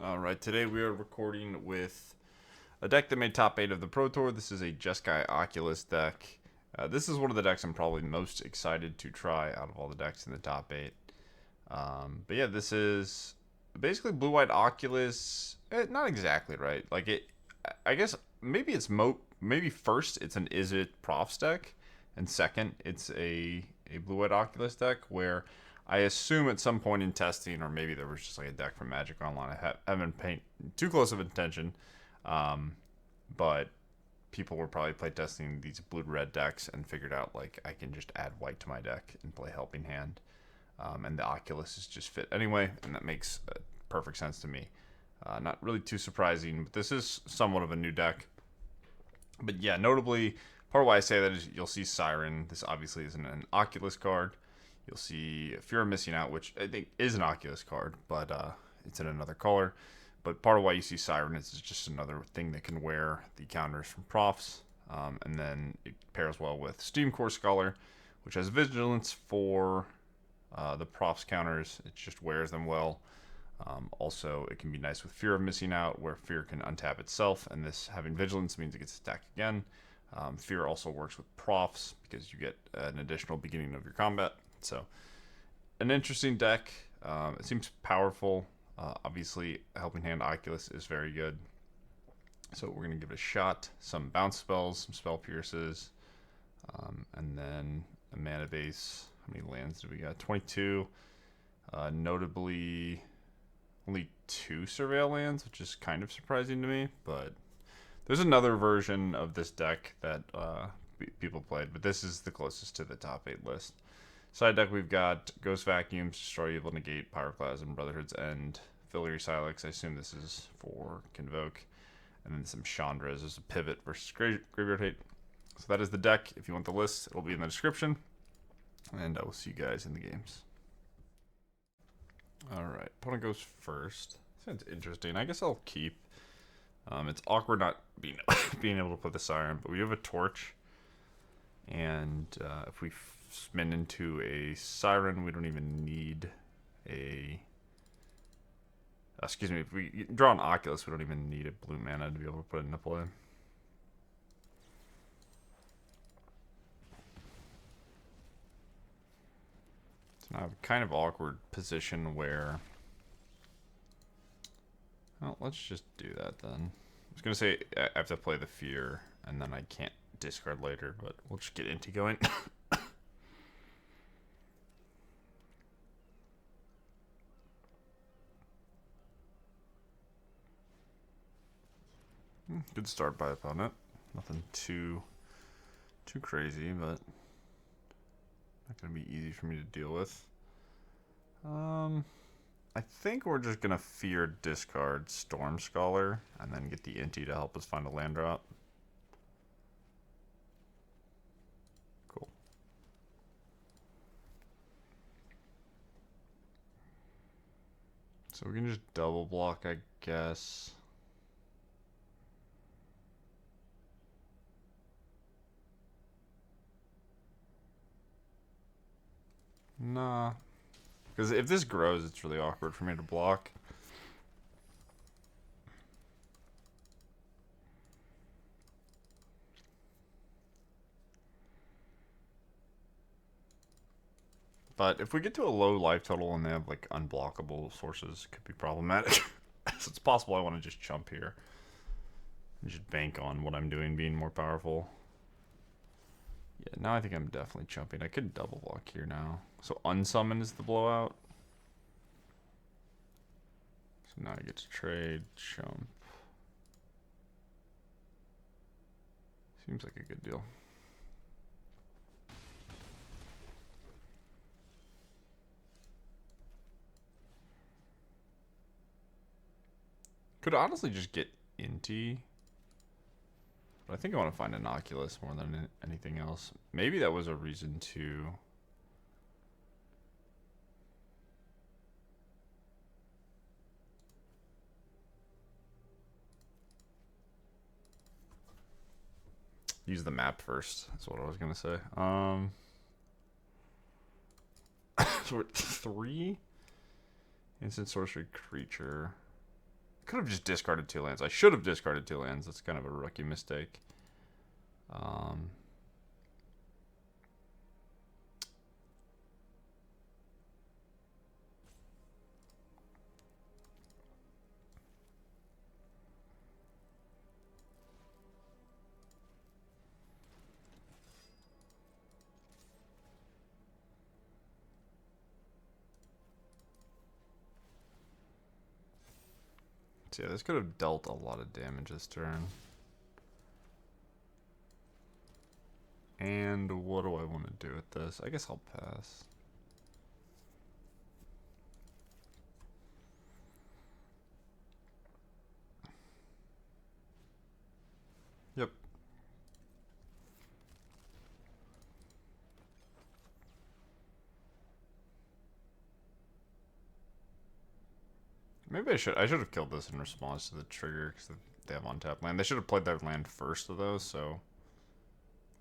Alright, today we are recording with a deck that made top 8 of the Pro Tour. This is a Jeskai Oculus deck. This is one of the decks I'm probably most excited to try out of all the decks in the top 8. But yeah, this is basically blue-white Oculus. Not exactly right. Like I guess maybe it's maybe first it's an Is It Profs deck, and second it's a blue-white Oculus deck where I assume at some point in testing, or maybe there was just like a deck from Magic Online. I haven't paid too close of attention, but people were probably playtesting these blue-red decks and figured out like I can just add white to my deck and play Helping Hand, and the Oculus is just fit anyway, and that makes perfect sense to me. Not really too surprising, but this is somewhat of a new deck. But yeah, notably, part of why I say that is you'll see Siren. This obviously isn't an Oculus card. You'll see Fear of Missing Out, which I think is an Oculus card, but it's in another color. But part of why you see Siren is just another thing that can wear the counters from Profs. And then it pairs well with Steamcore Scholar, which has Vigilance for the Profs counters. It just wears them well. Also, it can be nice with Fear of Missing Out, where Fear can untap itself, and this having Vigilance means it gets attacked again. Fear also works with Profs, because you get an additional beginning of your combat. So, an interesting deck. It seems powerful. Obviously, Helping Hand Oculus is very good. So we're going to give it a shot. Some bounce spells, some spell pierces, and then a mana base. How many lands do we got? 22. Notably, only 2 Surveil lands, which is kind of surprising to me. But there's another version of this deck that people played, but this is the closest to the top 8 list. Side deck, we've got Ghost Vacuums, Destroy Evil, Negate, Pyroclasm, Brotherhood's End, Filigree Sylex. I assume this is for Convoke. And then some Chandras as a pivot versus Graveyard Hate. So that is the deck. If you want the list, it'll be in the description. And I will see you guys in the games. Alright, opponent goes first. Sounds interesting. I guess I'll keep. It's awkward not being able to put the Siren, but we have a Torch. And if we spin into a Siren, we don't even need a... excuse me, if we draw an Oculus, we don't even need a blue mana to be able to put it into play. So now I have a kind of awkward position where... Well, let's just do that then. I was going to say I have to play the Fear, and then I can't discard later, but we'll just get Inti going. Good start by opponent. Nothing too crazy, but not gonna be easy for me to deal with. I think we're just gonna Fear discard Storm Scholar and then get the Inti to help us find a land drop. Cool. So we can just double block, I guess. Nah. Because if this grows, it's really awkward for me to block. But if we get to a low life total and they have like unblockable sources, it could be problematic. So it's possible I want to just chump here. And just bank on what I'm doing being more powerful. Yeah, now I think I'm definitely chumping. I could double block here now. So unsummon is the blowout. So now I get to trade, chump. Seems like a good deal. Could honestly just get Inti. But I think I want to find an Oculus more than anything else. Maybe that was a reason to... use the map first. That's what I was going to say. So we're 3 instant sorcery creature. Could have just discarded 2 lands. I should have discarded 2 lands. That's kind of a rookie mistake. So yeah, this could have dealt a lot of damage this turn. And what do I want to do with this? I guess I'll pass. Yep. Maybe I should have killed this in response to the trigger because they have untapped land. They should have played their land first of those, so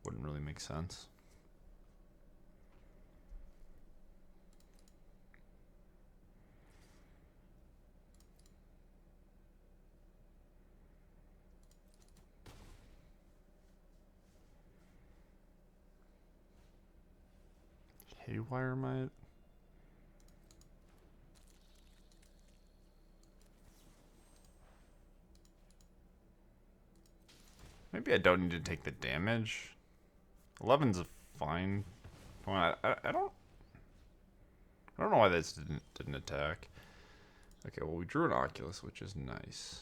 wouldn't really make sense. Haywire might. Maybe I don't need to take the damage. 11's a fine point. I don't know why this didn't attack. Okay, well we drew an Oculus, which is nice.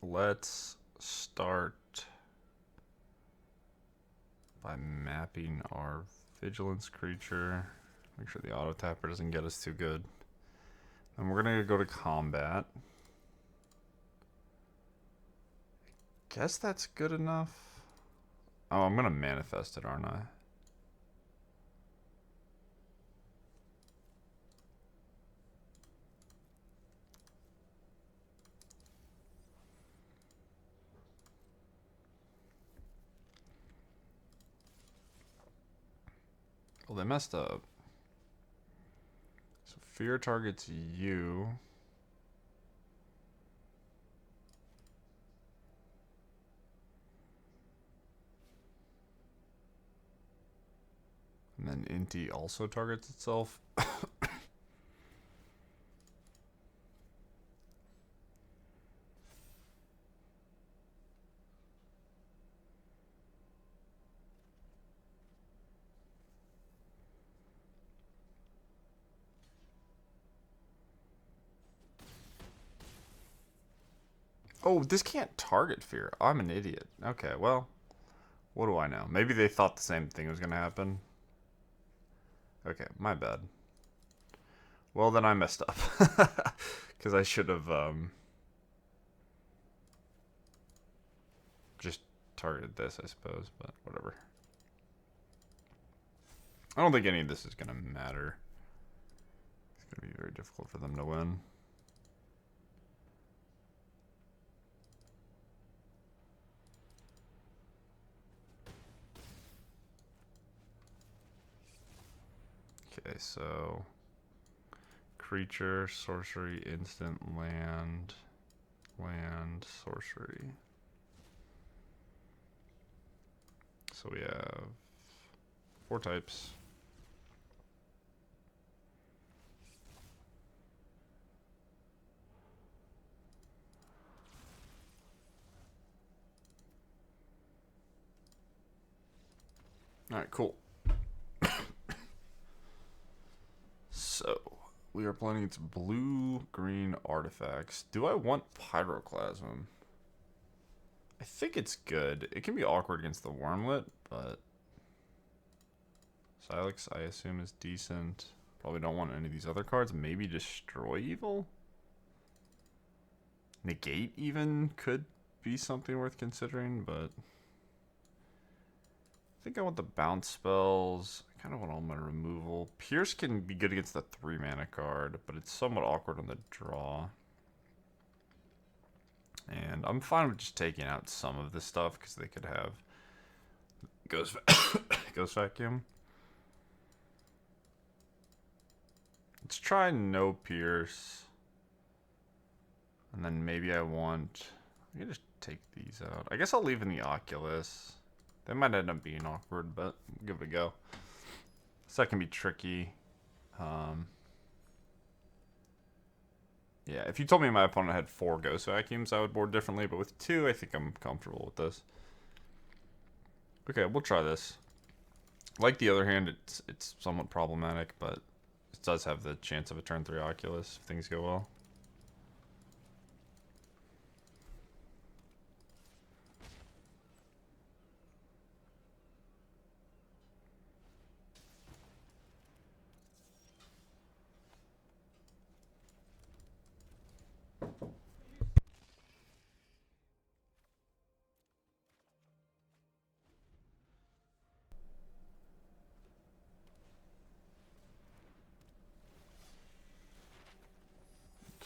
Let's start by mapping our vigilance creature. Make sure the auto tapper doesn't get us too good. And we're gonna go to combat. Guess that's good enough. Oh, I'm gonna manifest it, aren't I? Well, they messed up. So fear targets you. And then Inti also targets itself. Oh, this can't target fear. I'm an idiot. Okay, well, what do I know? Maybe they thought the same thing was going to happen. Okay, my bad. Well, then I messed up. Because I should have just targeted this, I suppose, but whatever. I don't think any of this is going to matter. It's going to be very difficult for them to win. Okay, so creature, sorcery, instant, land, sorcery. So we have 4 types. All right, cool. So, we are playing its blue-green artifacts. Do I want Pyroclasm? I think it's good. It can be awkward against the Wormlet, but Silex, I assume, is decent. Probably don't want any of these other cards. Maybe Destroy Evil? Negate, even, could be something worth considering, but I think I want the bounce spells. I kind of want all my removal. Pierce can be good against the 3-mana card, but it's somewhat awkward on the draw. And I'm fine with just taking out some of this stuff because they could have Ghost Vacuum. Let's try no Pierce. And then maybe I want... I can just take these out. I guess I'll leave in the Oculus. They might end up being awkward, but give it a go. So that can be tricky. Yeah, if you told me my opponent had 4 Ghost Vacuums, I would board differently. But with 2, I think I'm comfortable with this. Okay, we'll try this. Like the other hand, it's somewhat problematic, but it does have the chance of a turn 3 Oculus if things go well.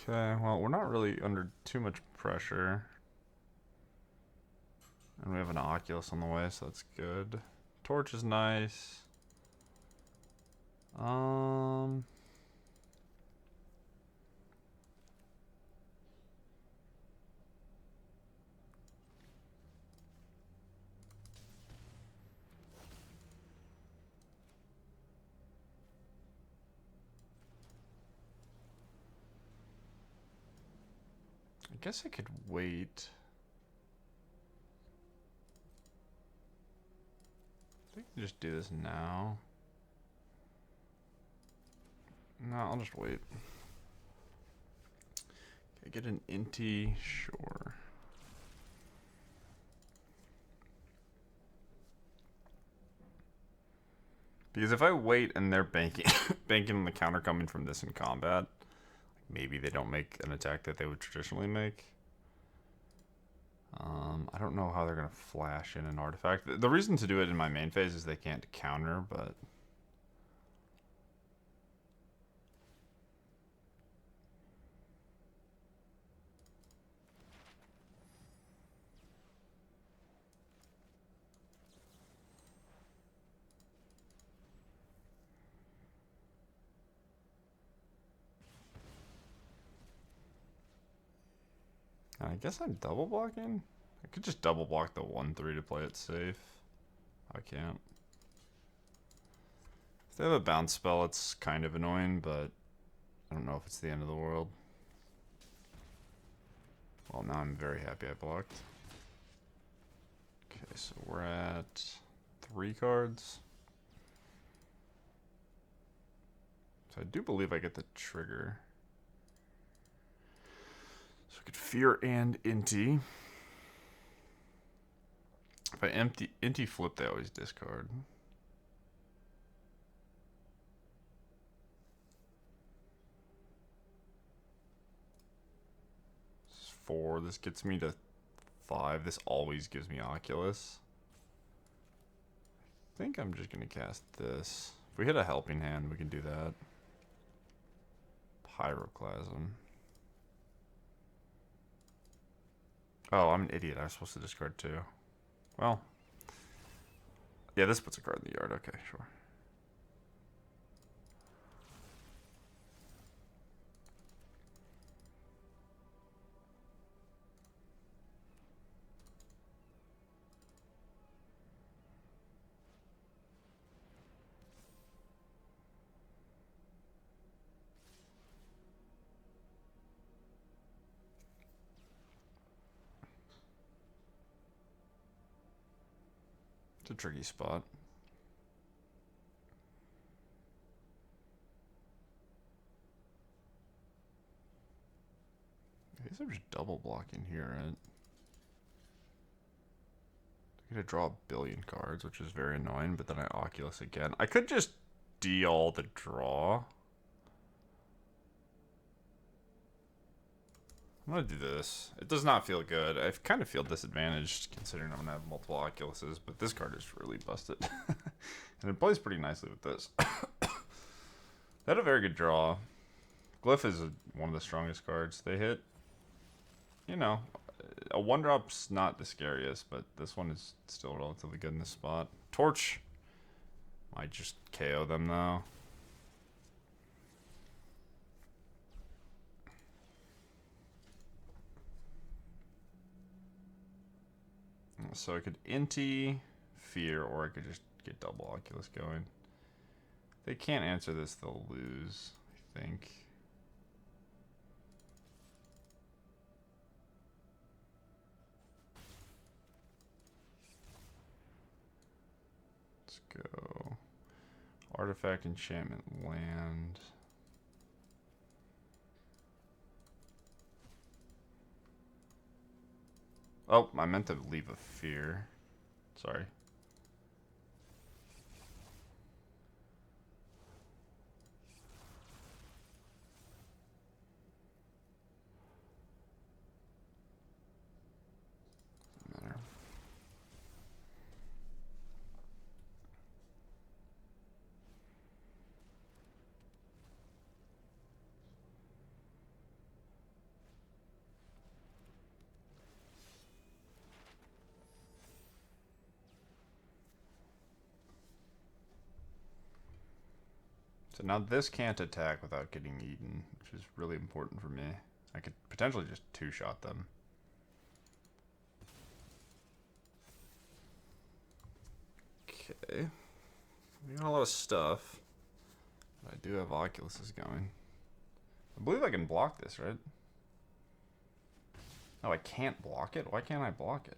Okay, well, we're not really under too much pressure. And we have an Oculus on the way, so that's good. Torch is nice. I guess I could wait. I think I can just do this now. No, I'll just wait. Okay, get an Inti, sure. Because if I wait and they're banking banking on the counter coming from this in combat, maybe they don't make an attack that they would traditionally make. I don't know how they're going to flash in an artifact. The reason to do it in my main phase is they can't counter, but... I guess I'm double blocking? I could just double block the 1/3 to play it safe. I can't. If they have a bounce spell, it's kind of annoying, but I don't know if it's the end of the world. Well, now I'm very happy I blocked. Okay, so we're at 3 cards. So I do believe I get the trigger. So I could Fear and Inti. If I Inti flip, they always discard. This is 4. This gets me to 5. This always gives me Oculus. I think I'm just going to cast this. If we hit a helping hand, we can do that. Pyroclasm. Oh, I'm an idiot. I was supposed to discard 2. Well. Yeah, this puts a card in the yard. Okay, sure. It's a tricky spot. I guess I'm just double blocking here, right? I'm gonna draw a billion cards, which is very annoying, but then I Oculus again. I could just D-all the draw. I'm gonna do this. It does not feel good. I kind of feel disadvantaged considering I'm gonna have multiple Oculuses, but this card is really busted. And it plays pretty nicely with this. They had a very good draw. Glyph is one of the strongest cards. They hit, you know, a 1-drop's not the scariest, but this one is still relatively good in this spot. Torch might just KO them though. So I could Inti, Fear, or I could just get double Oculus going. If they can't answer this, they'll lose, I think. Let's go. Artifact, enchantment, land. Oh, I meant to leave a fear. Sorry. Doesn't matter. So now this can't attack without getting eaten, which is really important for me. I could potentially just two-shot them. Okay. We got a lot of stuff. But I do have Oculuses going. I believe I can block this, right? Oh, I can't block it? Why can't I block it?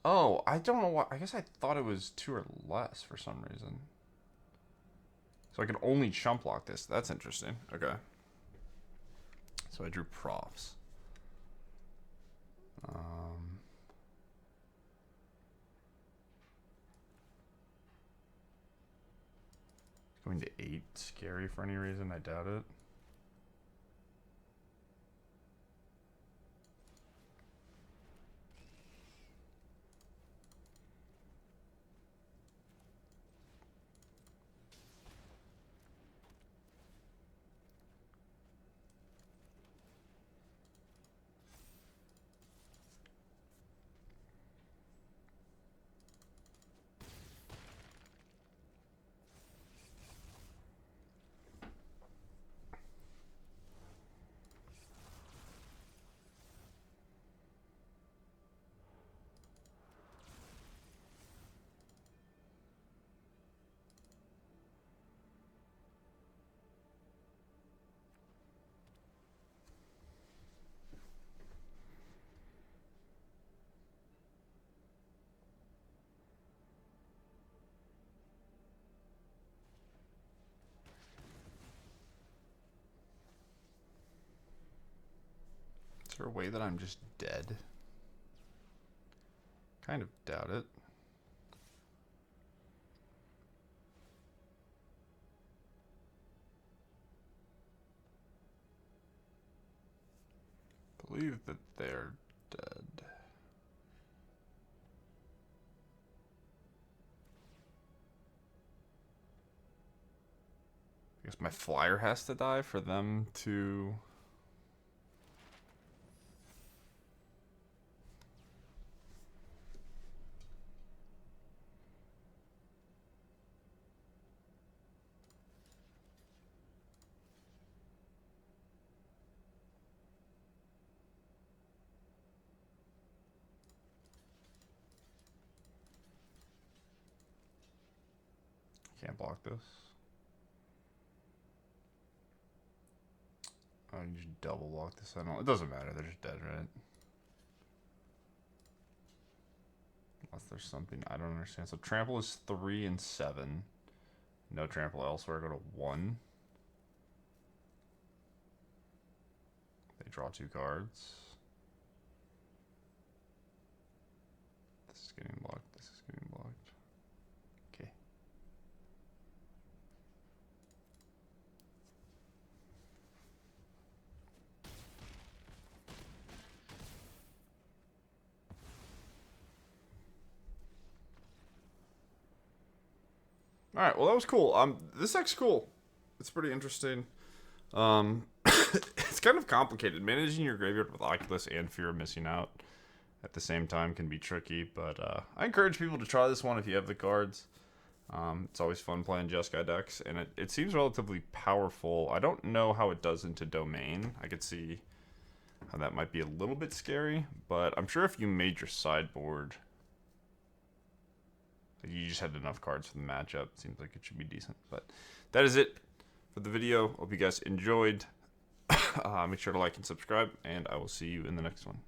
Oh, I don't know why. I guess I thought it was 2 or less for some reason. So I can only chump block this. That's interesting. Okay. So I drew Profts. Going to 8 scary for any reason? I doubt it. Is there a way that I'm just dead? Kind of doubt it. Believe that they're dead. I guess my flyer has to die for them to... Can't block this. Oh, you just double block this. It doesn't matter. They're just dead, right? Unless there's something I don't understand. So trample is 3 and 7. No trample elsewhere. Go to 1. They draw 2 cards. This is getting blocked. This is getting blocked. Okay. Alright, well that was cool. This deck's cool. It's pretty interesting. It's kind of complicated. Managing your graveyard with Oculus and Fear of Missing Out at the same time can be tricky, but I encourage people to try this one if you have the cards. It's always fun playing Jeskai decks, and it seems relatively powerful. I don't know how it does into Domain. I could see how that might be a little bit scary, but I'm sure if you made your sideboard, you just had enough cards for the matchup. Seems like it should be decent. But that is it for the video. Hope you guys enjoyed. Make sure to like and subscribe, and I will see you in the next one.